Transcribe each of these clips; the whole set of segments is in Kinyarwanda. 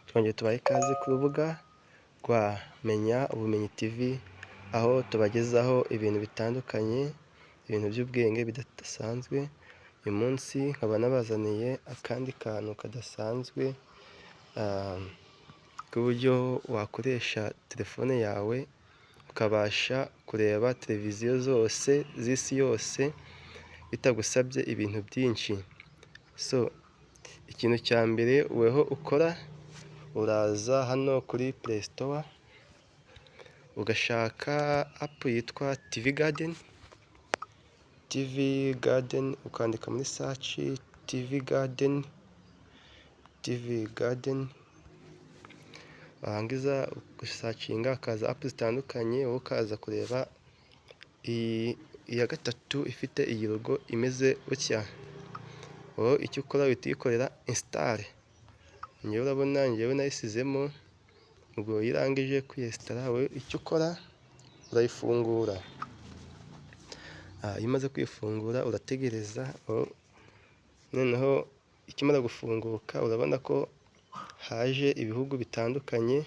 Twongeye tubahe ikaze ku rubuga rwa Menya Ubumenyi TV, aho tubagezaho ibintu bitandukanye, ibintu by'ubwenge bidasanzwe. Uyu munsi nkaba nabazaniye akandi kantu kadasanzwe k'uburyo wakoresha telefone yawe ukabasha kureba televiziyo zose z'isi yose bitagusabye ibintu byinshi. Ikintu cya mbere weho ukora, uraza hano kuri Play Store ugashaka app yitwa TV Garden, ukandika muri search TV Garden, warangiza ugasacinga hakaza app zitandukanye, wowe ukaza kureba iya gatatu ifite iyi logo imeze gutya. Wowe icyo ukora uhita uyikorera install. Njyewe urabona njyewe nayisizemo, ubwo iyo urangije kuyinstalla wowe icyo ukora urayifungura. Iyo umaze kuyifungura urategereza, noneho ikimara gufunguka urabona ko haje ibihugu bitandukanye.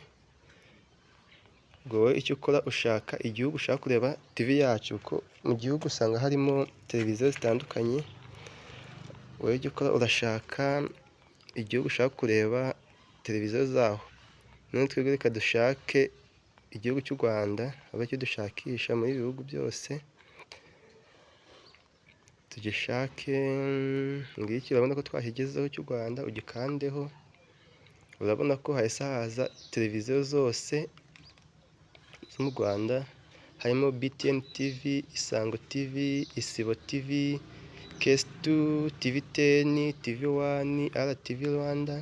Ubwo wowe icyo ukora ushaka igihugu ushaka kureba TV yacu, kuko mu gihugu usanga harimo televiziyo zitandukanye. Wowe icyo ukora urashaka igihugu ushaka kureba televiziyo zaho. None twebwe reka dushake igihugu cy'u Rwanda, abe cyo dushakisha muri ibi bihugu byose. Tugishake, ngiki urabona ko twahigezeho cy'u Rwanda, ugikandeho. Urabona ko hahise haza televiziyo zose zo mu Rwanda, harimo BTN TV, Isango TV, Isibo TV, KS2, TV10, TV1, RTV Rwanda.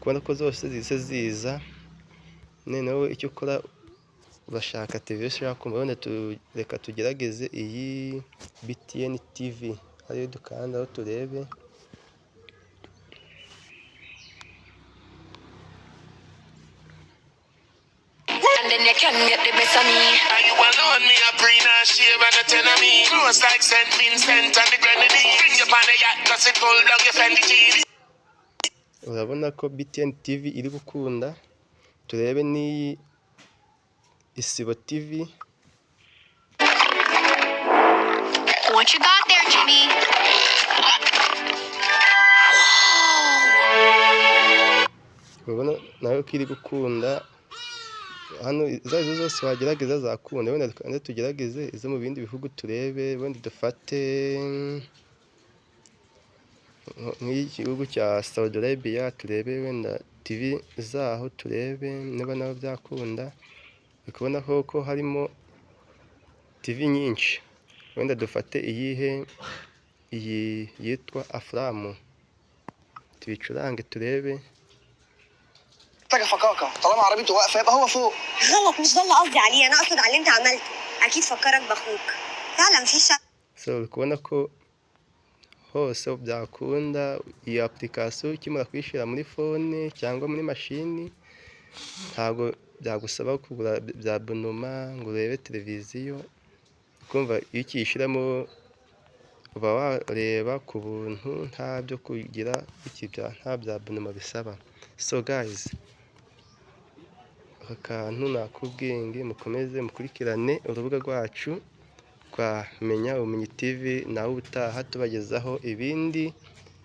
Kubona ko zose zise ziza. Noneho icyo ukora urashaka televiziyo ushaka kumva. Reka tugerageze iyi BTN TV, ariyo dukandaho turebe. And then you can get the best of me. And you alone, me a bring a shave and a ten of me. Close like St. Vincent and the Grenadines. Bring you on the yacht, cause it pull down your Fendi jeans. Urabona ko BTN TV iri gukunda. Turebe ni Isibo TV. What you got there, Jimmy? Urabona nayo ko iri gukunda. Hano izo zose wagerageza zakunda. Wenda tugerageze izo mu bindi bihugu turebe. Wenda dufate nk'igihugu cya Saudi Arabia, turebe wenda TV zaho, turebe niba naho byakunda. Uri kubona ko harimo TV nyinshi. Wenda dufate iyi yitwa Aflamu, tubicurange turebe. فكاكه طالما عربيته واقفه يبقى هو فوق. غلط، مش ده اللي قصدي عليه. انا اقصد على اللي انت عملته. اكيد فكرك باخوك. فعلا في شك. uri kubona ko hose byakunda. Iyi application ukimara kuyishyira muri phone cyangwa muri mashini, ntabwo byagusaba kugura bya bonoma ngo urebe televiziyo. Kumva iyo ukiyishyiramo uba wareba ku buntu, nta byo kugira nta bya bonoma bisaba. Guys, akantu nakubwenge, mukomeze mukurikirane urubuga rwacu rwa Menya Ubumenyi TV, nawe ubutaha tubagezaho ibindi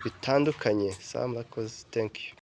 bitandukanye. Murakoze, thank you.